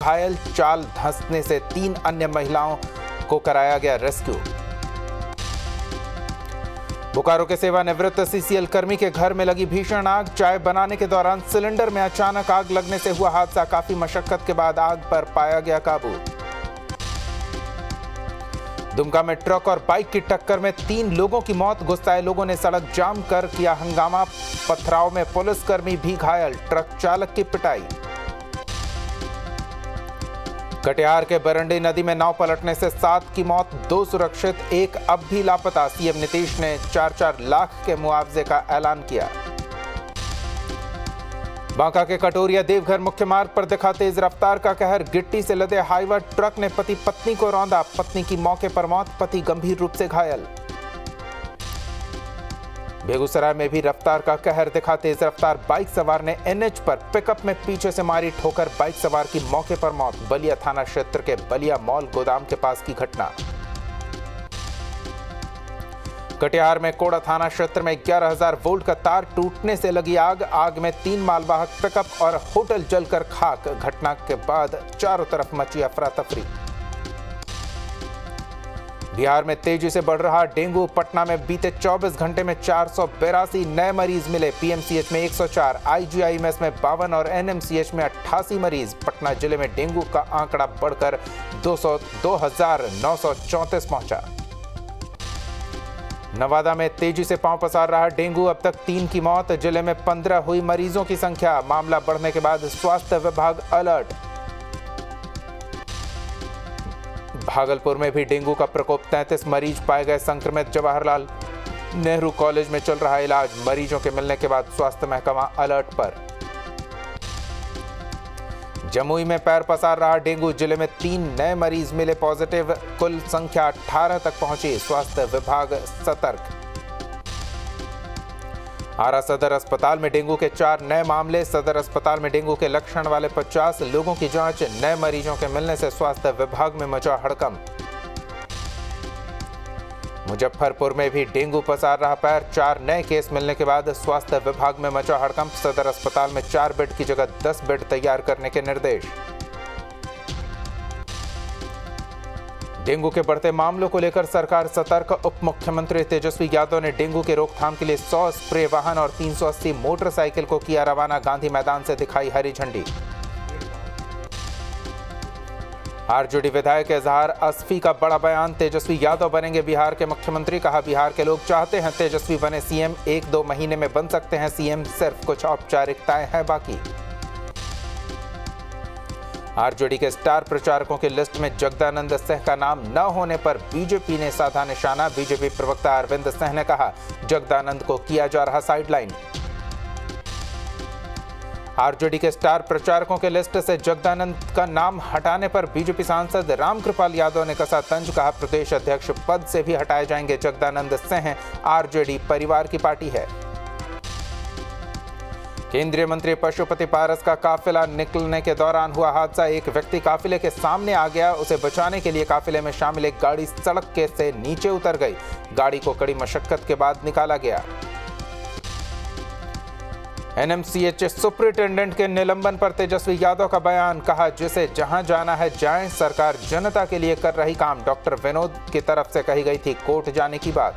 घायल, चाल धंसने से 3 अन्य महिलाओं को कराया गया रेस्क्यू। बोकारो के सेवानिवृत्त सीसीएल कर्मी के घर में लगी भीषण आग। चाय बनाने के दौरान सिलेंडर में अचानक आग लगने से हुआ हादसा। काफी मशक्कत के बाद आग पर पाया गया काबू। दुमका में ट्रक और बाइक की टक्कर में 3 लोगों की मौत। गुस्साए लोगों ने सड़क जाम कर किया हंगामा। पथराव में पुलिसकर्मी भी घायल, ट्रक चालक की पिटाई। कटिहार के बरंडी नदी में नाव पलटने से 7 की मौत, 2 सुरक्षित, 1 अब भी लापता। सीएम नीतीश ने 4-4 लाख के मुआवजे का ऐलान किया। बांका के कटोरिया देवघर मुख्य मार्ग पर दिखा तेज रफ्तार का कहर। गिट्टी से लदे हाईवा ट्रक ने पति पत्नी को रौंदा। पत्नी की मौके पर मौत, पति गंभीर रूप से घायल। बेगूसराय में भी रफ्तार का कहर दिखा तेज रफ्तार बाइक सवार ने एनएच पर पिकअप में पीछे से मारी ठोकर। बाइक सवार की मौके पर मौत। बलिया थाना क्षेत्र के बलिया मॉल गोदाम के पास की घटना। कटिहार में कोड़ा थाना क्षेत्र में 11,000 वोल्ट का तार टूटने से लगी आग। आग में 3 मालवाहक पिकअप और होटल जलकर खाक। घटना के बाद चारों तरफ मची अफरा तफरी। बिहार में तेजी से बढ़ रहा डेंगू। पटना में बीते 24 घंटे में 482 नए मरीज मिले। पीएमसीएच में 104, आईजीआईएमएस में 52 और एनएमसीएच में 88 मरीज। पटना जिले में डेंगू का आंकड़ा बढ़कर 2,934 पहुंचा। नवादा में तेजी से पांव पसार रहा डेंगू। अब तक 3 की मौत, जिले में 15 हुई मरीजों की संख्या। मामला बढ़ने के बाद स्वास्थ्य विभाग अलर्ट। भागलपुर में भी डेंगू का प्रकोप, 33 मरीज पाए गए संक्रमित। जवाहरलाल नेहरू कॉलेज में चल रहा इलाज। मरीजों के मिलने के बाद स्वास्थ्य महकमा अलर्ट पर। जमुई में पैर पसार रहा डेंगू। जिले में 3 नए मरीज मिले पॉजिटिव। कुल संख्या 18 तक पहुंची। स्वास्थ्य विभाग सतर्क। आरा सदर अस्पताल में डेंगू के 4 नए मामले। सदर अस्पताल में डेंगू के लक्षण वाले 50 लोगों की जांच। नए मरीजों के मिलने से स्वास्थ्य विभाग में मचा हड़कंप। मुजफ्फरपुर में भी डेंगू पसार रहा पैर। 4 नए केस मिलने के बाद स्वास्थ्य विभाग में मचा हड़कंप। सदर अस्पताल में 4 बेड की जगह 10 बेड तैयार करने के निर्देश। डेंगू के बढ़ते मामलों को लेकर सरकार सतर्क। उप मुख्यमंत्री तेजस्वी यादव ने डेंगू के रोकथाम के लिए 100 स्प्रे वाहन और 380 मोटरसाइकिल को किया रवाना। गांधी मैदान से दिखाई हरी झंडी। आरजेडी विधायक इजहार असफी का बड़ा बयान। तेजस्वी यादव बनेंगे बिहार के मुख्यमंत्री। कहा, बिहार के लोग चाहते हैं तेजस्वी बने सीएम। 1-2 महीने में बन सकते हैं सीएम, सिर्फ कुछ औपचारिकताएं हैं बाकी। आरजेडी के स्टार प्रचारकों की लिस्ट में जगदानंद सिंह का नाम न होने पर बीजेपी ने साधा निशाना। बीजेपी प्रवक्ता अरविंद सिंह ने कहा, जगदानंद को किया जा रहा साइडलाइन। आरजेडी के स्टार प्रचारकों के लिस्ट से जगदानंद का नाम हटाने पर बीजेपी सांसद रामकृपाल यादव ने कसा तंज। कहा, प्रदेश अध्यक्ष पद से भी हटाए जाएंगे जगदानंद सिंह। आरजेडी परिवार की पार्टी है। केंद्रीय मंत्री पशुपति पारस का काफिला निकलने के दौरान हुआ हादसा। एक व्यक्ति काफिले के सामने आ गया। उसे बचाने के लिए काफिले में शामिल एक गाड़ी सड़क के से नीचे उतर गई। गाड़ी को कड़ी मशक्कत के बाद निकाला गया। एनएमसीएच सुपरिटेंडेंट के निलंबन पर तेजस्वी यादव का बयान। कहा, जिसे जहां जाना है जाएं, सरकार जनता के लिए कर रही काम। डॉक्टर विनोद की तरफ से कही गई थी कोर्ट जाने की बात।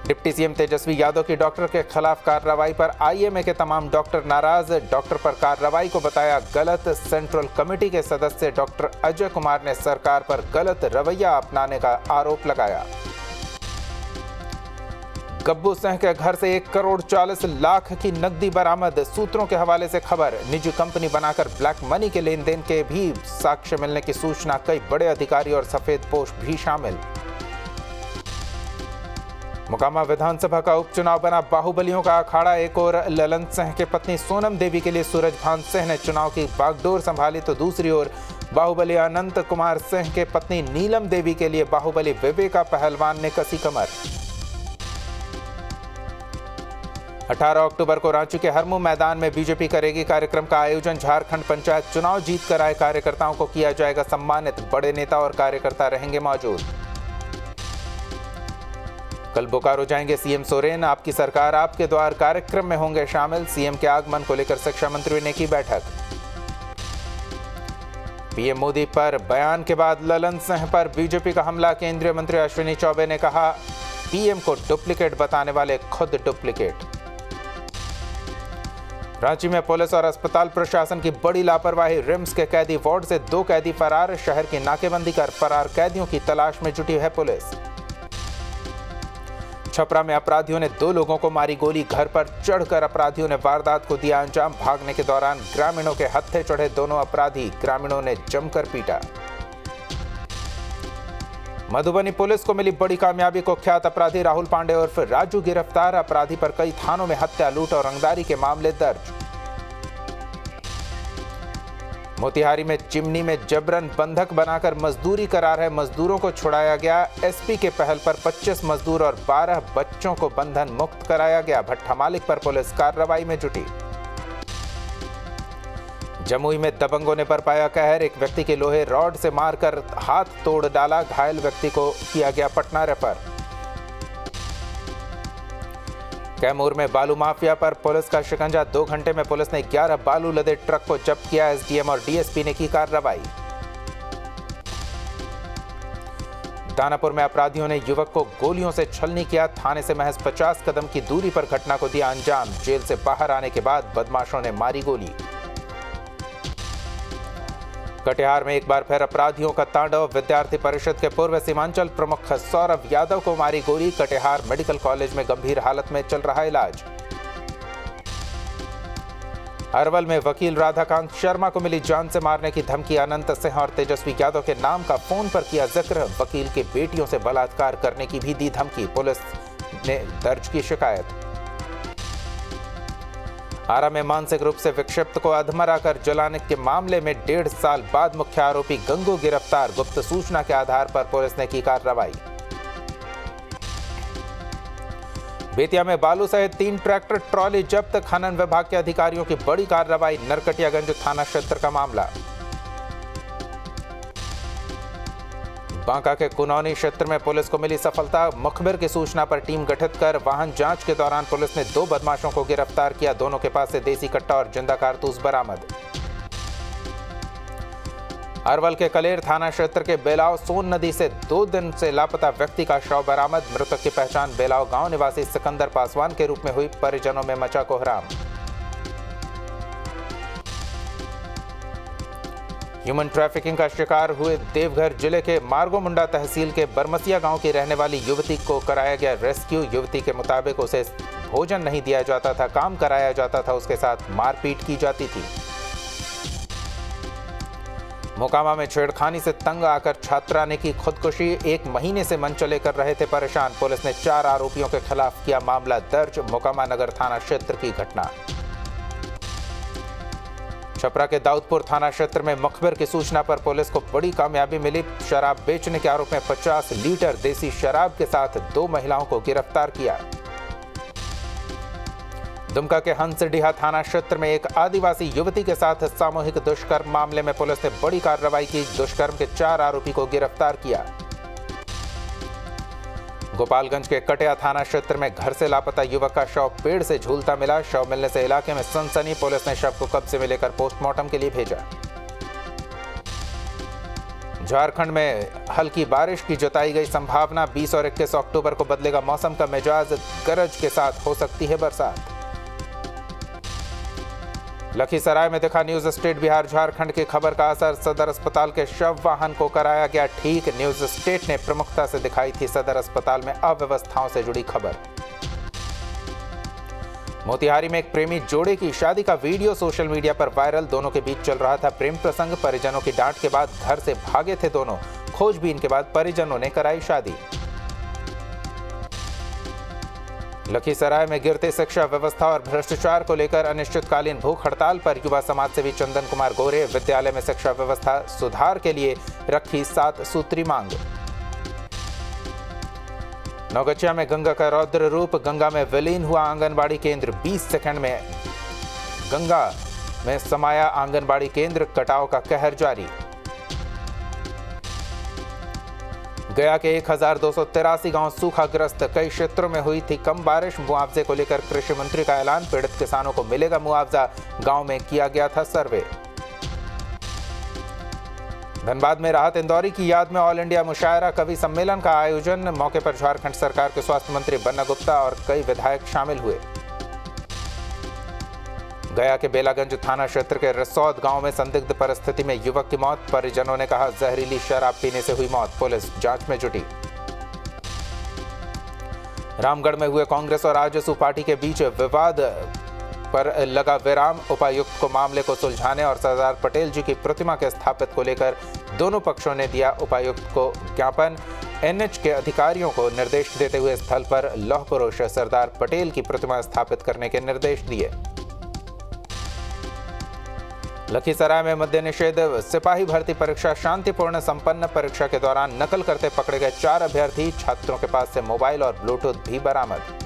डिप्टी सीएम तेजस्वी यादव की डॉक्टर के खिलाफ कार्रवाई पर आईएमए के तमाम डॉक्टर नाराज। डॉक्टर पर कार्रवाई को बताया गलत। सेंट्रल कमेटी के सदस्य डॉक्टर अजय कुमार ने सरकार पर गलत रवैया अपनाने का आरोप लगाया। गब्बू सिंह के घर से 1,40,00,000 की नकदी बरामद। सूत्रों के हवाले से खबर, निजी कंपनी बनाकर ब्लैक मनी के लेन देन के भी साक्ष्य मिलने की सूचना। कई बड़े अधिकारी और सफेदपोश भी शामिल। मोकामा विधानसभा का उपचुनाव बना बाहुबलियों का अखाड़ा। एक और ललन सिंह के पत्नी सोनम देवी के लिए सूरजभान सिंह ने चुनाव की बागडोर संभाली, तो दूसरी ओर बाहुबली अनंत कुमार सिंह के पत्नी नीलम देवी के लिए बाहुबली विवेका पहलवान ने कसी कमर। 18 अक्टूबर को रांची के हरमू मैदान में बीजेपी करेगी कार्यक्रम का आयोजन। झारखंड पंचायत चुनाव जीत कर आए कार्यकर्ताओं को किया जाएगा सम्मानित। बड़े नेता और कार्यकर्ता रहेंगे मौजूद। कल बोकारो जाएंगे सीएम सोरेन। आपकी सरकार आपके द्वार कार्यक्रम में होंगे शामिल। सीएम के आगमन को लेकर शिक्षा मंत्री ने की बैठक। पीएम मोदी पर बयान के बाद ललन सिंह पर बीजेपी का हमला। केंद्रीय मंत्री अश्विनी चौबे ने कहा, पीएम को डुप्लीकेट बताने वाले खुद डुप्लीकेट। रांची में पुलिस और अस्पताल प्रशासन की बड़ी लापरवाही। रिम्स के कैदी वार्ड से 2 कैदी फरार। शहर की नाकेबंदी कर फरार कैदियों की तलाश में जुटी है पुलिस। छपरा में अपराधियों ने 2 लोगों को मारी गोली। घर पर चढ़कर अपराधियों ने वारदात को दिया अंजाम। भागने के दौरान ग्रामीणों के हत्थे चढ़े दोनों अपराधी। ग्रामीणों ने जमकर पीटा। मधुबनी पुलिस को मिली बड़ी कामयाबी। कुख्यात अपराधी राहुल पांडे उर्फ राजू गिरफ्तार। अपराधी पर कई थानों में हत्या, लूट और रंगदारी के मामले दर्ज। मोतिहारी में चिमनी में जबरन बंधक बनाकर मजदूरी करा रहे मजदूरों को छुड़ाया गया। एसपी के पहल पर 25 मजदूर और 12 बच्चों को बंधन मुक्त कराया गया। भट्ठा मालिक पर पुलिस कार्रवाई में जुटी। जमुई में दबंगों ने बरपाया कहर। एक व्यक्ति के लोहे रॉड से मारकर हाथ तोड़ डाला। घायल व्यक्ति को किया गया पटना रेफर। कैमूर में बालू माफिया पर पुलिस का शिकंजा। 2 घंटे में पुलिस ने 11 बालू लदे ट्रक को जब्त किया। एसडीएम और डीएसपी ने की कार्रवाई। दानापुर में अपराधियों ने युवक को गोलियों से छलनी किया। थाने से महज 50 कदम की दूरी पर घटना को दिया अंजाम। जेल से बाहर आने के बाद बदमाशों ने मारी गोली। कटिहार में एक बार फिर अपराधियों का तांडव। विद्यार्थी परिषद के पूर्व सीमांचल प्रमुख सौरभ यादव को मारी गोली। कटिहार मेडिकल कॉलेज में गंभीर हालत में चल रहा इलाज। अरवल में वकील राधाकांत शर्मा को मिली जान से मारने की धमकी। अनंत सिंह और तेजस्वी यादव के नाम का फोन पर किया जिक्र। वकील के बेटियों से बलात्कार करने की भी दी धमकी। पुलिस ने दर्ज की शिकायत। आरा में मानसिक रूप से विक्षिप्त को अधमरा कर जलाने के मामले में 1.5 साल बाद मुख्य आरोपी गंगू गिरफ्तार। गुप्त सूचना के आधार पर पुलिस ने की कार्रवाई। बेतिया में बालू सहित 3 ट्रैक्टर ट्रॉली जब्त। खनन विभाग के अधिकारियों की बड़ी कार्रवाई। नरकटियागंज थाना क्षेत्र का मामला। बांका के कुनौनी क्षेत्र में पुलिस को मिली सफलता। मुखबिर की सूचना पर टीम गठित कर वाहन जांच के दौरान पुलिस ने 2 बदमाशों को गिरफ्तार किया। दोनों के पास से देसी कट्टा और जिंदा कारतूस बरामद। अरवल के कलेर थाना क्षेत्र के बेलाव सोन नदी से 2 दिन से लापता व्यक्ति का शव बरामद। मृतक की पहचान बेलाव गांव निवासी सिकंदर पासवान के रूप में हुई। परिजनों में मचा कोहराम। ह्यूमन ट्रैफिकिंग का शिकार हुए देवघर जिले के मार्गोमुंडा तहसील के बरमसिया गांव की रहने वाली युवती को कराया गया रेस्क्यू। युवती के मुताबिक उसे भोजन नहीं दिया जाता था, काम कराया जाता था, उसके साथ मारपीट की जाती थी। मोकामा में छेड़खानी से तंग आकर छात्रा ने की खुदकुशी। 1 महीने से मनचले कर रहे थे परेशान। पुलिस ने 4 आरोपियों के खिलाफ किया मामला दर्ज। मोकामा नगर थाना क्षेत्र की घटना। छपरा के दाऊदपुर थाना क्षेत्र में मुखबिर की सूचना पर पुलिस को बड़ी कामयाबी मिली। शराब बेचने के आरोप में 50 लीटर देसी शराब के साथ 2 महिलाओं को गिरफ्तार किया। दुमका के हंसडीहा थाना क्षेत्र में एक आदिवासी युवती के साथ सामूहिक दुष्कर्म मामले में पुलिस ने बड़ी कार्रवाई की। दुष्कर्म के 4 आरोपी को गिरफ्तार किया। गोपालगंज के कटिया थाना क्षेत्र में घर से लापता युवक का शव पेड़ से झूलता मिला। शव मिलने से इलाके में सनसनी। पुलिस ने शव को कब्जे में लेकर पोस्टमार्टम के लिए भेजा। झारखंड में हल्की बारिश की जताई गई संभावना। 20 और 21 अक्टूबर को बदलेगा मौसम का मिजाज। गरज के साथ हो सकती है बरसात। लखीसराय में दिखा न्यूज स्टेट बिहार झारखंड की खबर का असर। सदर अस्पताल के शव वाहन को कराया गया ठीक। न्यूज स्टेट ने प्रमुखता से दिखाई थी सदर अस्पताल में अव्यवस्थाओं से जुड़ी खबर। मोतिहारी में एक प्रेमी जोड़े की शादी का वीडियो सोशल मीडिया पर वायरल। दोनों के बीच चल रहा था प्रेम प्रसंग। परिजनों की डांट के बाद घर से भागे थे दोनों। खोजबीन के बाद परिजनों ने कराई शादी। लखीसराय में गिरते शिक्षा व्यवस्था और भ्रष्टाचार को लेकर अनिश्चितकालीन भूख हड़ताल पर युवा समाज सेवी चंदन कुमार गोरे। विद्यालय में शिक्षा व्यवस्था सुधार के लिए रखी 7 सूत्री मांग। नौगछिया में गंगा का रौद्र रूप। गंगा में विलीन हुआ आंगनबाड़ी केंद्र। 20 सेकंड में गंगा में समाया आंगनबाड़ी केंद्र। कटाव का कहर जारी। गया के 1283 गांव सूखाग्रस्त। कई क्षेत्रों में हुई थी कम बारिश। मुआवजे को लेकर कृषि मंत्री का ऐलान। पीड़ित किसानों को मिलेगा मुआवजा। गांव में किया गया था सर्वे। धनबाद में राहत इंदौरी की याद में ऑल इंडिया मुशायरा कवि सम्मेलन का आयोजन। मौके पर झारखंड सरकार के स्वास्थ्य मंत्री बन्ना गुप्ता और कई विधायक शामिल हुए। गया के बेलागंज थाना क्षेत्र के रसौद गांव में संदिग्ध परिस्थिति में युवक की मौत। परिजनों ने कहा जहरीली शराब पीने से हुई मौत। पुलिस जांच में जुटी। रामगढ़ में हुए कांग्रेस और आजसू पार्टी के बीच विवाद पर लगा विराम। उपायुक्त को मामले को सुलझाने और सरदार पटेल जी की प्रतिमा के स्थापित को लेकर दोनों पक्षों ने दिया उपायुक्त को ज्ञापन। एनएच के अधिकारियों को निर्देश देते हुए स्थल पर लौह पुरुष सरदार पटेल की प्रतिमा स्थापित करने के निर्देश दिए। लखीसराय में मद्य निषेध सिपाही भर्ती परीक्षा शांतिपूर्ण संपन्न। परीक्षा के दौरान नकल करते पकड़े गए 4 अभ्यर्थी। छात्रों के पास से मोबाइल और ब्लूटूथ भी बरामद।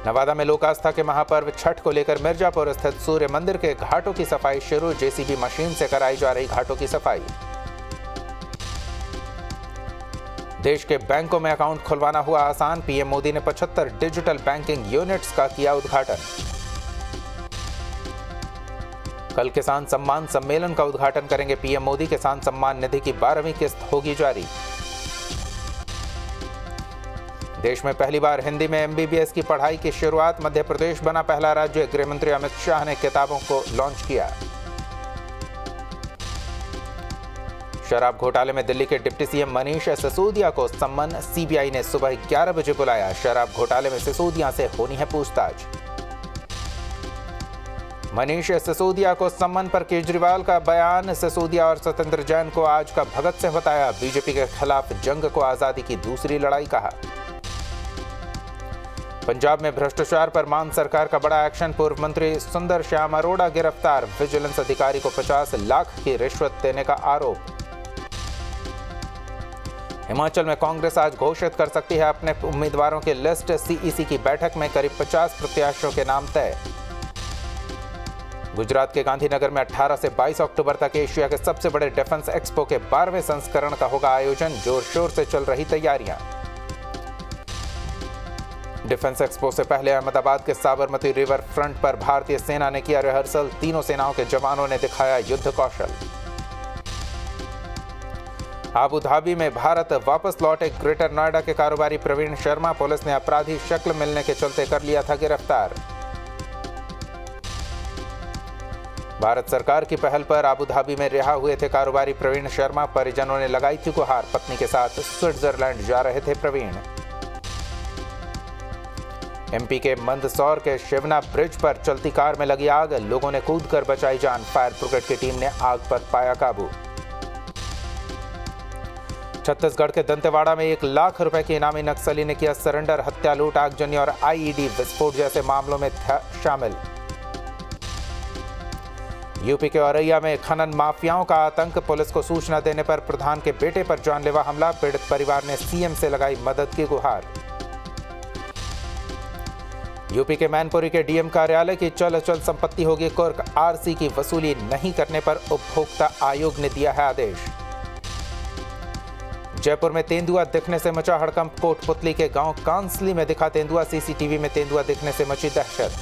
नवादा में लोक आस्था के महापर्व छठ को लेकर मिर्जापुर स्थित सूर्य मंदिर के घाटों की सफाई शुरू। जेसीबी मशीन से कराई जा रही घाटों की सफाई। देश के बैंकों में अकाउंट खुलवाना हुआ आसान। पीएम मोदी ने 75 डिजिटल बैंकिंग यूनिट्स का किया उद्घाटन। कल किसान सम्मान सम्मेलन का उद्घाटन करेंगे पीएम मोदी। किसान सम्मान निधि की 12वीं किस्त होगी जारी। देश में पहली बार हिंदी में एमबीबीएस की पढ़ाई की शुरुआत। मध्य प्रदेश बना पहला राज्य। गृह मंत्री अमित शाह ने किताबों को लॉन्च किया। शराब घोटाले में दिल्ली के डिप्टी सीएम मनीष सिसोदिया को सम्मन। सीबीआई ने सुबह 11 बजे बुलाया। शराब घोटाले में सिसोदिया से होनी है पूछताछ। मनीष सिसोदिया को सम्मन पर केजरीवाल का बयान। सिसोदिया और सत्येंद्र जैन को आज का भगत सिंह बताया। बीजेपी के खिलाफ जंग को आजादी की दूसरी लड़ाई कहा। पंजाब में भ्रष्टाचार पर मान सरकार का बड़ा एक्शन। पूर्व मंत्री सुंदर श्याम अरोड़ा गिरफ्तार। विजिलेंस अधिकारी को 50 लाख की रिश्वत देने का आरोप। हिमाचल में कांग्रेस आज घोषित कर सकती है अपने उम्मीदवारों की लिस्ट। सीईसी की बैठक में करीब 50 प्रत्याशियों के नाम तय। गुजरात के गांधीनगर में 18 से 22 अक्टूबर तक एशिया के सबसे बड़े डिफेंस एक्सपो के 12वें संस्करण का होगा आयोजन। जोर शोर से चल रही तैयारियां। डिफेंस एक्सपो से पहले अहमदाबाद के साबरमती रिवर फ्रंट पर भारतीय सेना ने किया रिहर्सल। तीनों सेनाओं के जवानों ने दिखाया युद्ध कौशल। आबू धाबी में भारत वापस लौटे ग्रेटर नोएडा के कारोबारी प्रवीण शर्मा। पुलिस ने अपराधी शक्ल मिलने के चलते कर लिया था गिरफ्तार। भारत सरकार की पहल पर आबू धाबी में रिहा हुए थे कारोबारी प्रवीण शर्मा। परिजनों ने लगाई थी गुहार। पत्नी के साथ स्विट्जरलैंड जा रहे थे प्रवीण। एमपी के मंदसौर के शिवना ब्रिज पर चलती कार में लगी आग। लोगों ने कूदकर बचाई जान। फायर ब्रिगेड की टीम ने आग पर पाया काबू। छत्तीसगढ़ के दंतेवाड़ा में 1 लाख रुपए की इनामी नक्सली ने किया सरेंडर। हत्या, लूट, आगजनी और आईईडी विस्फोट जैसे मामलों में था शामिल। यूपी के औरैया में खनन माफियाओं का आतंक। पुलिस को सूचना देने पर प्रधान के बेटे पर जानलेवा हमला। पीड़ित परिवार ने सीएम से लगाई मदद की गुहार। यूपी के मैनपुरी के डीएम कार्यालय की चल अचल संपत्ति होगी कुर्क। आरसी की वसूली नहीं करने पर उपभोक्ता आयोग ने दिया है आदेश। जयपुर में तेंदुआ दिखने से मचा हड़कंप। कोटपुतली के गांव कांसली में दिखा तेंदुआ। सीसीटीवी में तेंदुआ दिखने से मची दहशत।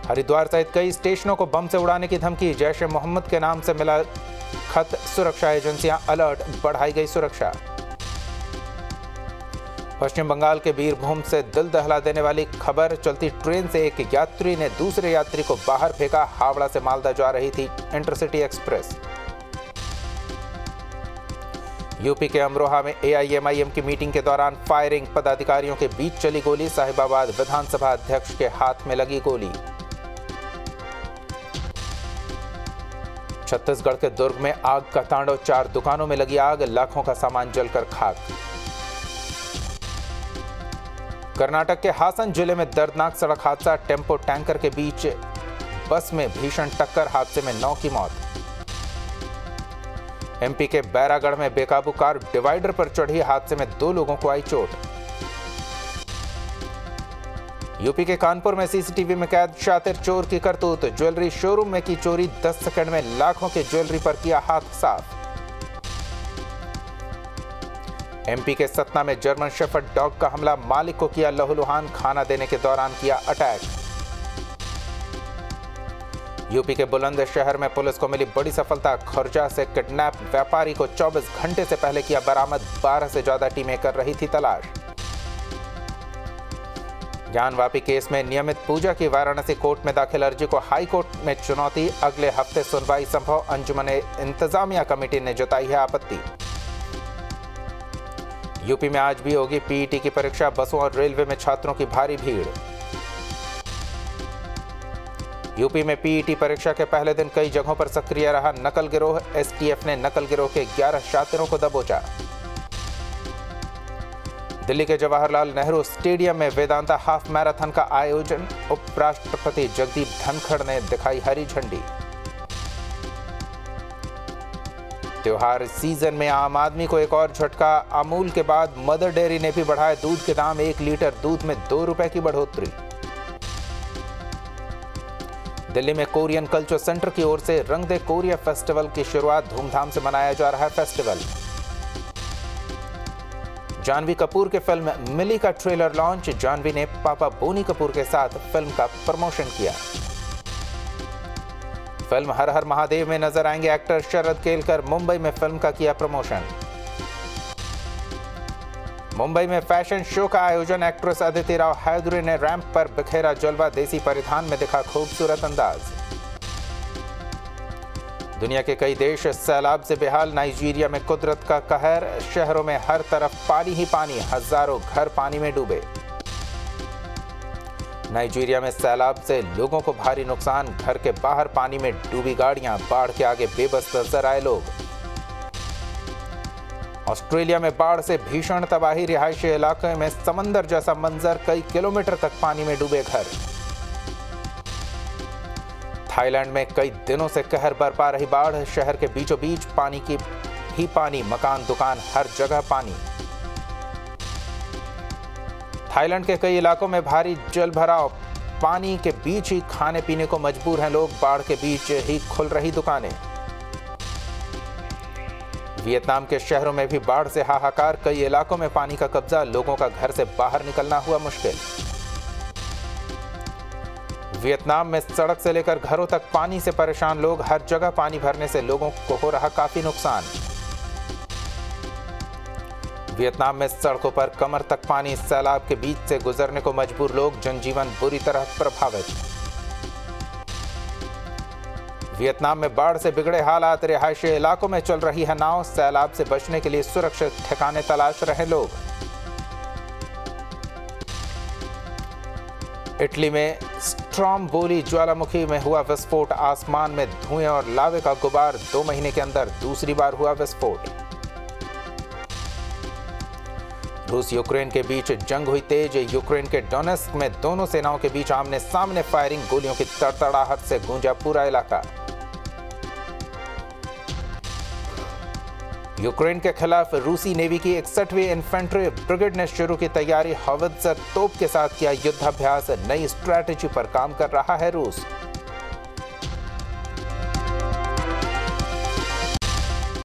हरिद्वार सहित कई स्टेशनों को बम से उड़ाने की धमकी। जैश ए मोहम्मद के नाम से मिला खत। सुरक्षा एजेंसियां अलर्ट। बढ़ाई गई सुरक्षा। पश्चिम बंगाल के बीरभूम से दिल दहला देने वाली खबर। चलती ट्रेन से एक यात्री ने दूसरे यात्री को बाहर फेंका। हावड़ा से मालदा जा रही थी इंटरसिटी एक्सप्रेस। यूपी के अमरोहा में एआईएमआईएम की मीटिंग के दौरान फायरिंग। पदाधिकारियों के बीच चली गोली। साहिबाबाद विधानसभा अध्यक्ष के हाथ में लगी गोली। छत्तीसगढ़ के दुर्ग में आग का तांडव। 4 दुकानों में लगी आग। लाखों का सामान जलकर खाक। कर्नाटक के हासन जिले में दर्दनाक सड़क हादसा। टेम्पो टैंकर के बीच बस में भीषण टक्कर। हादसे में 9 की मौत। एमपी के बैरागढ़ में बेकाबू कार डिवाइडर पर चढ़ी। हादसे में 2 लोगों को आई चोट। यूपी के कानपुर में सीसीटीवी में कैद शातिर चोर की करतूत। ज्वेलरी शोरूम में की चोरी। 10 सेकंड में लाखों के ज्वेलरी पर किया हाथ साफ। एमपी के सतना में जर्मन शेफर्ड डॉग का हमला। मालिक को किया लहूलुहान। खाना देने के दौरान किया अटैक। यूपी के बुलंदशहर में पुलिस को मिली बड़ी सफलता। खुर्जा से किडनैप व्यापारी को 24 घंटे से पहले किया बरामद। 12 से ज्यादा टीमें कर रही थी तलाश। ज्ञानवापी केस में नियमित पूजा की वाराणसी कोर्ट में दाखिल अर्जी को हाई कोर्ट में चुनौती। अगले हफ्ते सुनवाई संभव। अंजुमन इंतजामिया कमेटी ने जताई है आपत्ति। यूपी में आज भी होगी पीईटी की परीक्षा। बसों और रेलवे में छात्रों की भारी भीड़। यूपी में पीईटी परीक्षा के पहले दिन कई जगहों पर सक्रिय रहा नकल गिरोह। एसटीएफ ने नकल गिरोह के 11 शातिरों को दबोचा। दिल्ली के जवाहरलाल नेहरू स्टेडियम में वेदांता हाफ मैराथन का आयोजन। उपराष्ट्रपति जगदीप धनखड़ ने दिखाई हरी झंडी। त्योहार सीजन में आम आदमी को एक और झटका। अमूल के बाद मदर डेयरी ने भी बढ़ाए दूध के दाम। 1 लीटर दूध में 2 रुपए की बढ़ोतरी। दिल्ली में कोरियन कल्चर सेंटर की ओर से रंग दे कोरिया फेस्टिवल की शुरुआत। धूमधाम से मनाया जा रहा है फेस्टिवल। जानवी कपूर के फिल्म मिली का ट्रेलर लॉन्च। जानवी ने पापा बोनी कपूर के साथ फिल्म का प्रमोशन किया। फिल्म हर हर महादेव में नजर आएंगे एक्टर शरद केलकर। मुंबई में फिल्म का किया प्रमोशन। मुंबई में फैशन शो का आयोजन। एक्ट्रेस अदिति राव हैदरी ने रैंप पर बिखेरा जलवा। देसी परिधान में दिखा खूबसूरत अंदाज। दुनिया के कई देश सैलाब से बेहाल। नाइजीरिया में कुदरत का कहर। शहरों में हर तरफ पानी ही पानी। हजारों घर पानी में डूबे। नाइजीरिया में सैलाब से लोगों को भारी नुकसान। घर के बाहर पानी में डूबी गाड़ियां। बाढ़ के आगे बेबस नजर आए लोग। ऑस्ट्रेलिया में बाढ़ से भीषण तबाही। रिहायशी इलाके में समंदर जैसा मंजर। कई किलोमीटर तक पानी में डूबे घर। थाईलैंड में कई दिनों से कहर बरपा रही बाढ़। शहर के बीचों बीच पानी की ही पानी। मकान दुकान हर जगह पानी। थाईलैंड के कई इलाकों में भारी जल भराव। पानी के बीच ही खाने पीने को मजबूर हैं लोग। बाढ़ के बीच ही खुल रही दुकानें। वियतनाम के शहरों में भी बाढ़ से हाहाकार। कई इलाकों में पानी का कब्जा। लोगों का घर से बाहर निकलना हुआ मुश्किल। वियतनाम में सड़क से लेकर घरों तक पानी से परेशान लोग। हर जगह पानी भरने से लोगों को हो रहा काफी नुकसान। वियतनाम में सड़कों पर कमर तक पानी। सैलाब के बीच से गुजरने को मजबूर लोग। जनजीवन बुरी तरह प्रभावित। वियतनाम में बाढ़ से बिगड़े हालात। रिहायशी इलाकों में चल रही है नाव। सैलाब से बचने के लिए सुरक्षित ठिकाने तलाश रहे लोग। इटली में स्ट्रोम्बोली ज्वालामुखी में हुआ विस्फोट। आसमान में धुएं और लावे का गुबार। 2 महीने के अंदर दूसरी बार हुआ विस्फोट। रूस यूक्रेन के बीच जंग हुई तेज। यूक्रेन के डोनेस्क में दोनों सेनाओं के बीच आमने सामने फायरिंग। गोलियों की तड़तड़ाहट से गूंजा पूरा इलाका। यूक्रेन के खिलाफ रूसी नेवी की 61वीं इन्फेंट्री ब्रिगेड ने शुरू की तैयारी। हॉवित्जर तोप के साथ किया युद्धाभ्यास। नई स्ट्रैटेजी पर काम कर रहा है रूस।